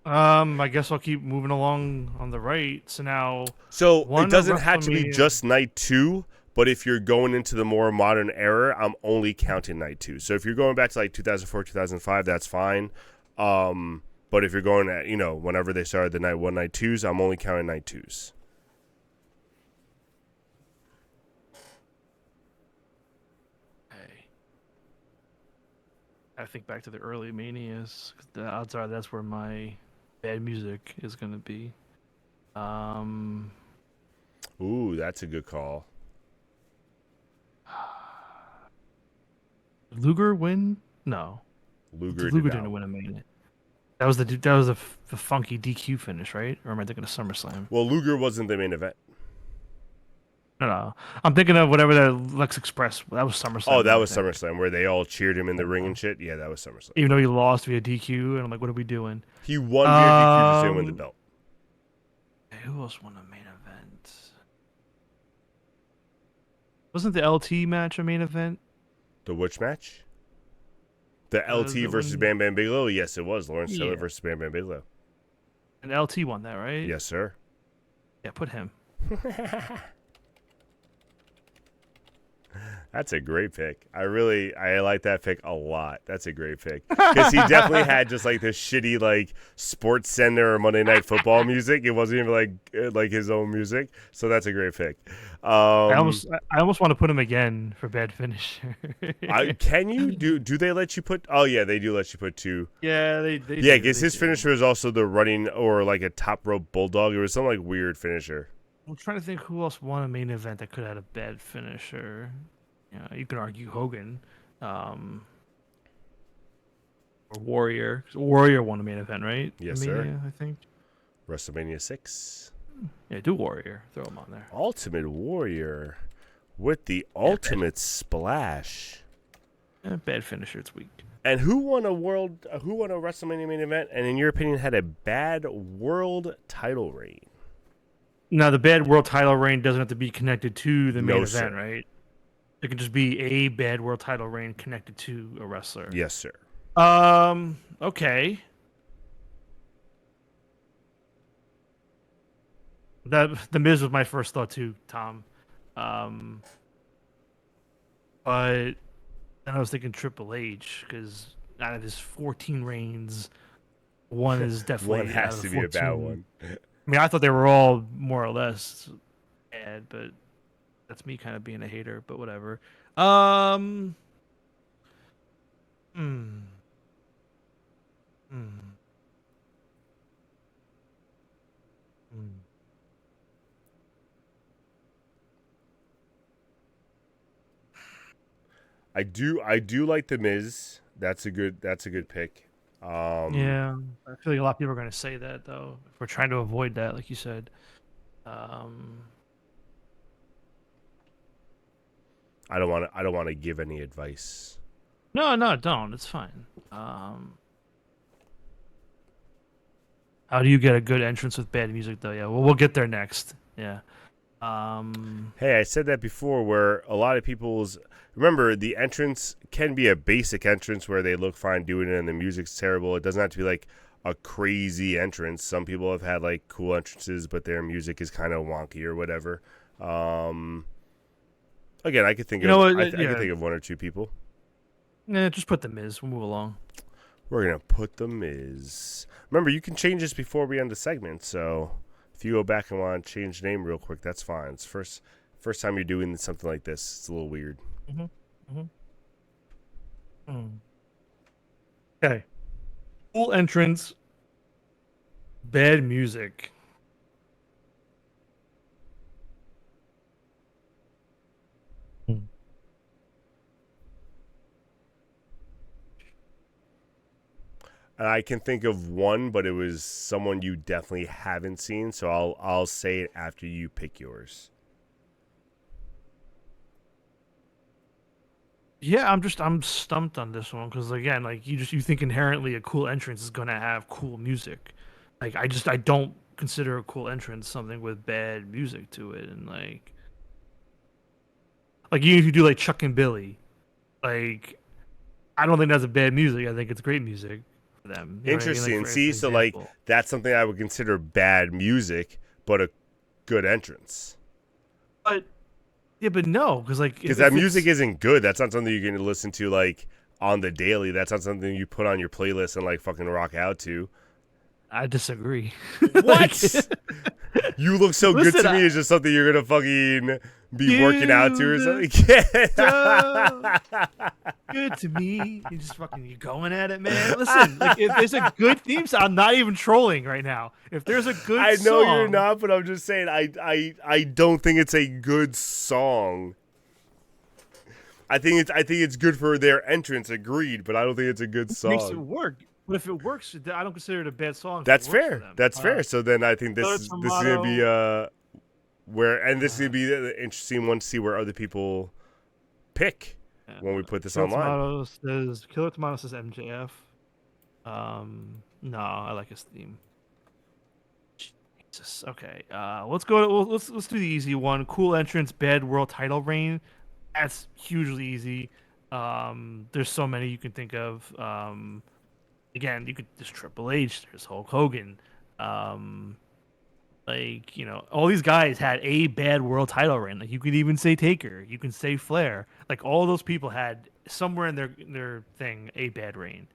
I guess I'll keep moving along on the right. So now, it doesn't have to be just night 2, but if you're going into the more modern era, I'm only counting night 2. So if you're going back to like 2004, 2005, that's fine. But if you're going at, whenever they started the night 1, night 2s, I'm only counting night 2s. I think back to the early Manias. The odds are that's where my bad music is going to be. Ooh, that's a good call. Luger win? No. Luger didn't win a Mania. That was the funky DQ finish, right? Or am I thinking of SummerSlam? Well, Luger wasn't the main event. No. I'm thinking of whatever the Lex Express. That was SummerSlam. Oh, that was SummerSlam, where they all cheered him in the ring and shit. Yeah, that was SummerSlam. Even though he lost via DQ, and I'm like, what are we doing? He won via DQ, just didn't win the belt. Who else won a main event? Wasn't the LT match a main event? The which match? The LT versus Bam Bam Bigelow? Yes, it was. Lawrence Taylor versus Bam Bam Bigelow. And LT won that, right? Yes, sir. Yeah, put him. That's a great pick. I like that pick a lot. That's a great pick. Because he definitely had just like this shitty like Sports Center or Monday Night Football music. It wasn't even like his own music. So that's a great pick. I almost want to put him again for bad finisher. Can you do they let you put? Oh yeah, they do let you put 2. Yeah, they yeah, because his finisher is also the running or like a top rope bulldog. It was some like weird finisher. I'm trying to think who else won a main event that could have had a bad finisher. You can argue Hogan, or Warrior. Warrior won a main event, right? Yes, sir. I think. WrestleMania 6. Yeah, do Warrior. Throw him on there. Ultimate Warrior with the ultimate splash. Bad finisher. It's weak. And who won a WrestleMania main event? And in your opinion, had a bad world title reign? Now, the bad world title reign doesn't have to be connected to the main event, sir. right? It could just be a bad world title reign connected to a wrestler. Yes, sir. Okay. The Miz was my first thought too, Tom. But then I was thinking Triple H because out of his 14 reigns, one is One definitely out has of the to be a bad 14. one. I mean, I thought they were all more or less bad, but that's me kind of being a hater. But whatever. Um. Hmm. Hmm. Hmm. I do like the Miz. That's a good pick. Yeah, I feel like a lot of people are going to say that though. If we're trying to avoid that, like you said. Um. I don't want to give any advice. No, no, don't. It's fine. How do you get a good entrance with bad music though? Yeah, well, we'll get there next. Yeah. Um. Hey, I said that before where a lot of people's remember the entrance can be a basic entrance where they look fine doing it and the music's terrible. It doesn't have to be like a crazy entrance. Some people have had like cool entrances, but their music is kind of wonky or whatever. Um, again, I could think You know of what? I could Yeah. think of one or two people. Yeah. Just put the Miz. We'll move along. We're gonna put the Miz. Remember, you can change this before we end the segment. So if you go back and want to change the name real quick, that's fine. It's first time you're doing something like this. It's a little weird. Mm-hmm. Mm-hmm. Mm. Okay. Cool entrance. Bad music. Mm. And I can think of one, but it was someone you definitely haven't seen. So I'll say it after you pick yours. Yeah, I'm stumped on this one because again, like you think inherently a cool entrance is gonna have cool music. Like I don't consider a cool entrance something with bad music to it, and like even if you do like Chuck and Billy, like I don't think that's a bad music. I think it's great music for them. You know what I mean? Like Interesting. for See, so like example. that's something I would consider bad music, but a good entrance. But yeah, but no, because like Because that if music it's isn't good. That's not something you're going to listen to like on the daily. That's not something you put on your playlist and like fucking rock out to. I disagree. Like, What? You look so good listen, to me is just something you're gonna fucking be working out to or you something. so good to me. You're going at it, man. Listen, like if there's a good theme song, I'm not even trolling right now. If there's a good I know you're song, not, but I'm just saying I don't think it's a good song. I think it's good for their entrance, agreed, but I don't think it's a good it makes it song. work. But if it works, I don't consider it a bad song if it That's works for fair. them. That's fair. So then I think Killer this is gonna be Tomato. where and this is Uh, gonna be the interesting one to see where other people pick when we put this online. Killer Tomato says MJF. No, I like his theme. Jesus. Okay. Let's go. Let's do the easy one. Cool entrance. Bad world title reign. That's hugely easy. There's so many you can think of. Again, you could there's Triple H. There's Hulk Hogan. Um, all these guys had a bad world title reign. Like you could even say Taker. You can say Flair. Like all those people had somewhere in their thing a bad reign.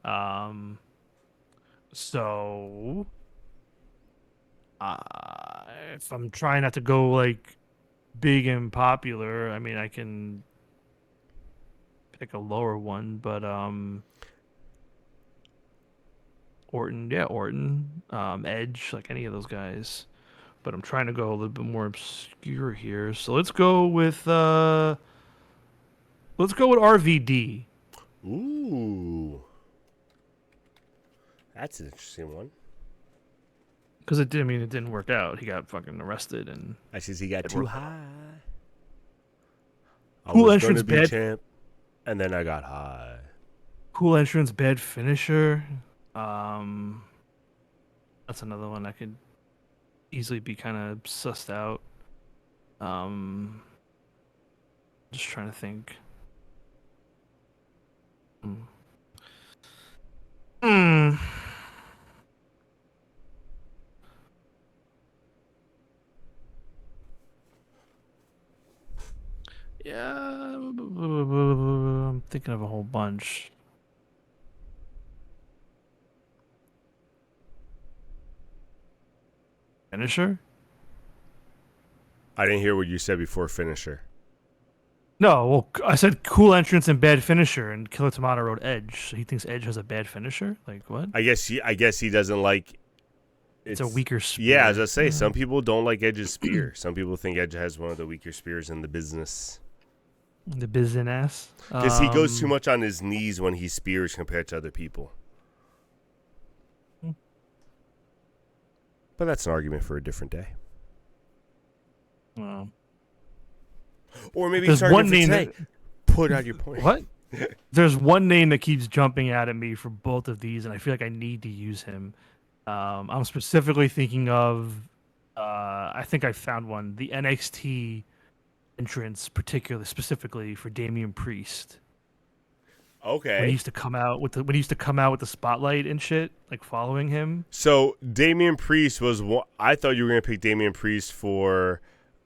Um, so if I'm trying not to go like big and popular, I mean I can pick a lower one, but Orton, yeah, Orton, Edge, like any of those guys. But I'm trying to go a little bit more obscure here. So let's go with RVD Ooh, that's an interesting one. because it didn't work out. He got fucking arrested and I see he got it too worked out. high. I Cool was entrance, gonna be bad champ, and then I got high. cool entrance, bad finisher. Um, that's another one I could easily be kind of sussed out. Um, just trying to think. Hmm. Hmm. Yeah, I'm thinking of a whole bunch. Finisher? I didn't hear what you said before finisher. No, well, I said cool entrance and bad finisher, and Killer Tomato wrote Edge. So he thinks Edge has a bad finisher. Like what? I guess he doesn't like. It's a weaker Yeah, as spear. I say, some people don't like Edge's spear. Some people think Edge has one of the weaker spears in the business The business. because he goes too much on his knees when he spears compared to other people. But that's an argument for a different day. Or maybe There's it's an one argument for name today. Put out your point. What? There's one name that keeps jumping out at me for both of these, and I feel like I need to use him. I'm specifically thinking of, I think I found one, the NXT entrance, particularly specifically for Damian Priest. Okay. When he used to come out with the spotlight and shit, like following him. So Damian Priest was one. I thought you were gonna pick Damian Priest for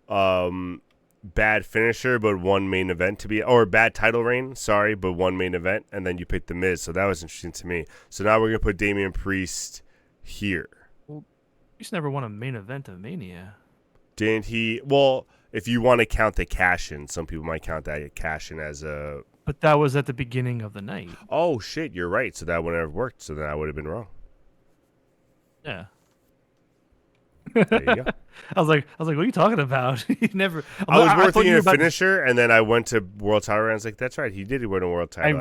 bad finisher, but one main event to be, or bad title reign. Sorry, but one main event, and then you picked the Miz. So that was interesting to me. So now we're gonna put Damian Priest here. Well, Priest never won a main event of Mania. Didn't he? Well, if you want to count the cash in, some people might count that cash in as a. But that was at the beginning of the night. Oh shit, you're right. So that wouldn't have worked. So then I would have been wrong. Yeah. There you go. I was like, what are you talking about? He never. I was more thought thinking you were a about to- finisher, and then I went to world title, and I was like, "That's right, he did win a world title."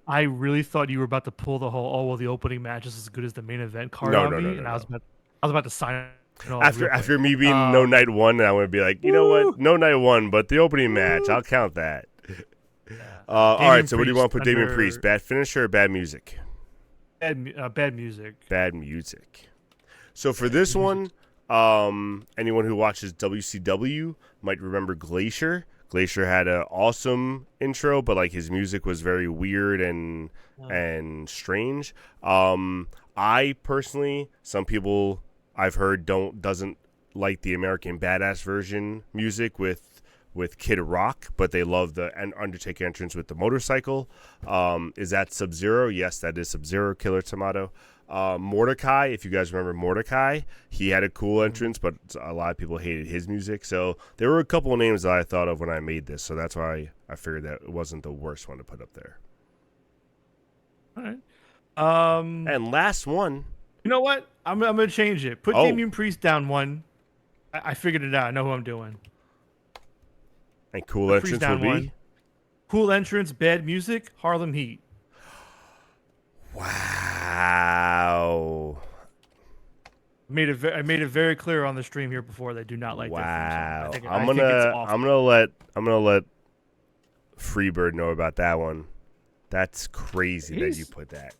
I really thought you were about to pull the whole, oh well, the opening match is as good as the main event card No, on no, me, no, and no, I was about to sign it off after real quick. after me being no night one, I would be like, you know what, no night one, but the opening match, I'll count that. All right, so what do you want to put Damian Priest? Bad finisher or bad music? Bad music. Bad music. So for this one, anyone who watches WCW might remember Glacier. Glacier had an awesome intro, but like his music was very weird and strange. I personally, some people I've heard doesn't like the American Badass version music with Kid Rock, but they love the Undertaker entrance with the motorcycle. Is that Sub-Zero? Yes, that is Sub-Zero, Killer Tomato. Mordecai, if you guys remember Mordecai, he had a cool entrance, but a lot of people hated his music. So there were a couple of names that I thought of when I made this, so that's why I figured that it wasn't the worst one to put up there. All right. And last one. You know what? I'm gonna change it. Put Damian Priest down one. I figured it out. I know who I'm doing. And cool entrance would be? One. Cool entrance, bad music, Harlem Heat. Wow. I made it very clear on the stream here before they do not like wow. that. I'm gonna let Freebird know about that one. That's crazy that you put that.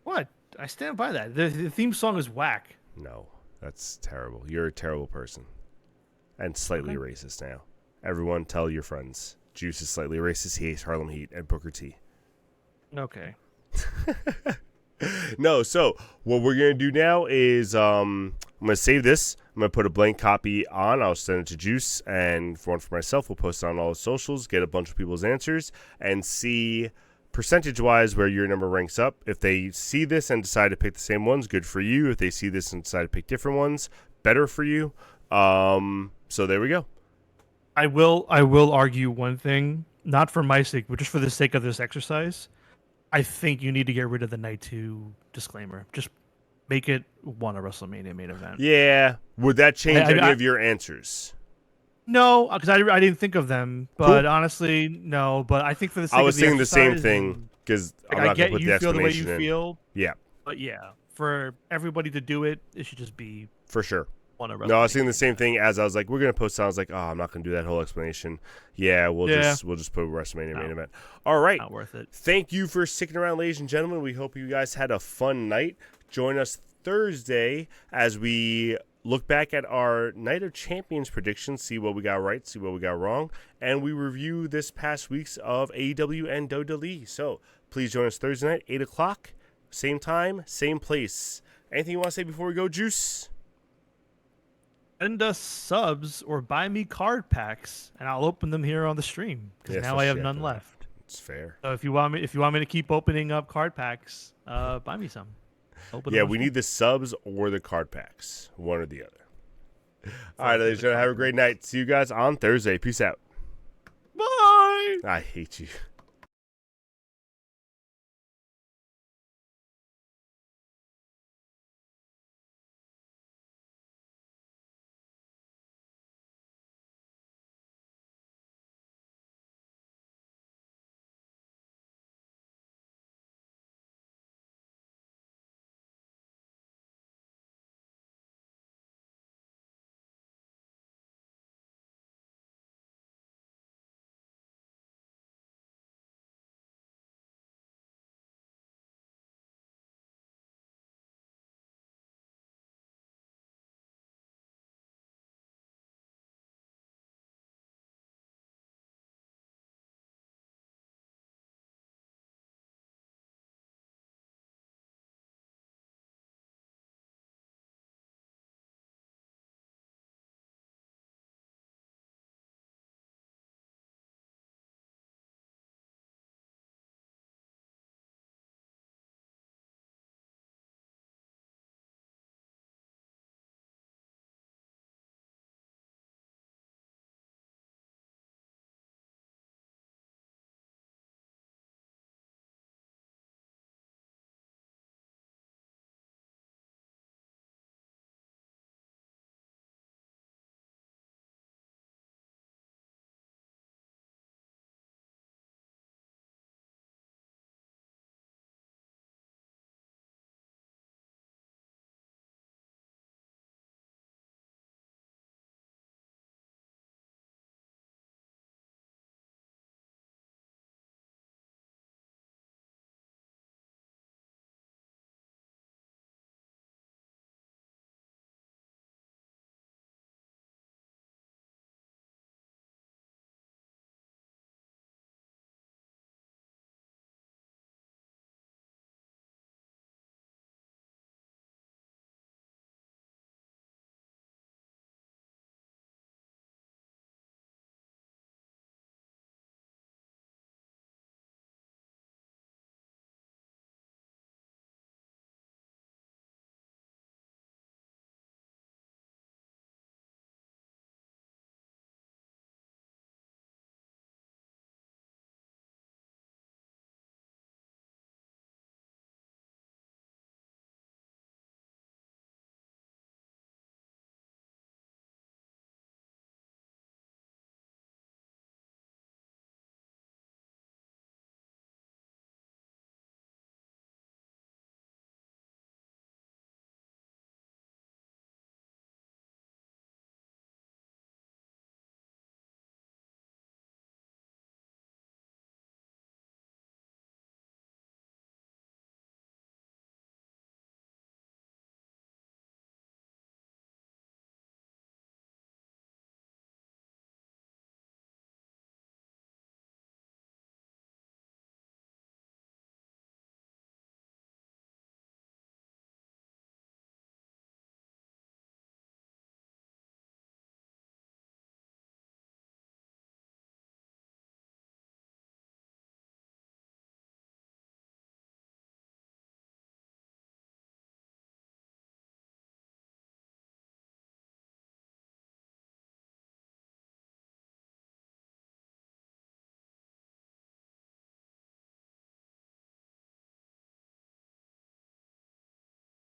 What? I stand by that. The theme song is whack. No, that's terrible. You're a terrible person. And slightly racist now. Everyone tell your friends. Juice is slightly racist. He hates Harlem Heat and Booker T. Okay. No, so what we're going to do now is I'm going to save this. I'm going to put a blank copy on. I'll send it to Juice, and for one for myself, we'll post it on all the socials, get a bunch of people's answers, and see percentage-wise where your number ranks up. If they see this and decide to pick the same ones, good for you. If they see this and decide to pick different ones, better for you. So there we go. I will argue one thing, not for my sake, but just for the sake of this exercise. I think you need to get rid of the Night 2 disclaimer. Just make it one a WrestleMania main event. Yeah. Would that change any of your answers? No, because I didn't think of them. But cool. Honestly, no. But I think for the sake I was of the thinking the same exercise, thing because like, I'm not going to put the you feel the way explanation you in. feel. Yeah. But yeah, for everybody to do it, it should just be for sure. one of No, I was thinking the same thing as I was like, we're gonna post it. I was like, oh, I'm not gonna do that whole explanation. Yeah, we'll just put WrestleMania main event. All right, not worth it. Thank you for sticking around, ladies and gentlemen. We hope you guys had a fun night. Join us Thursday as we look back at our Night of Champions predictions, see what we got right, see what we got wrong, and we review this past week's of AEW and WWE. So please join us Thursday night, 8 o'clock, same time, same place. Anything you want to say before we go, Juice? Send us subs or buy me card packs, and I'll open them here on the stream because Yeah, now I have especially none after that. left. It's fair. So if you want me to keep opening up card packs, buy me some. Open Yeah, them on we stream. need the subs or the card packs, one or the other. All right, ladies and gentlemen, have a great night. See you guys on Thursday. Peace out. Bye. I hate you.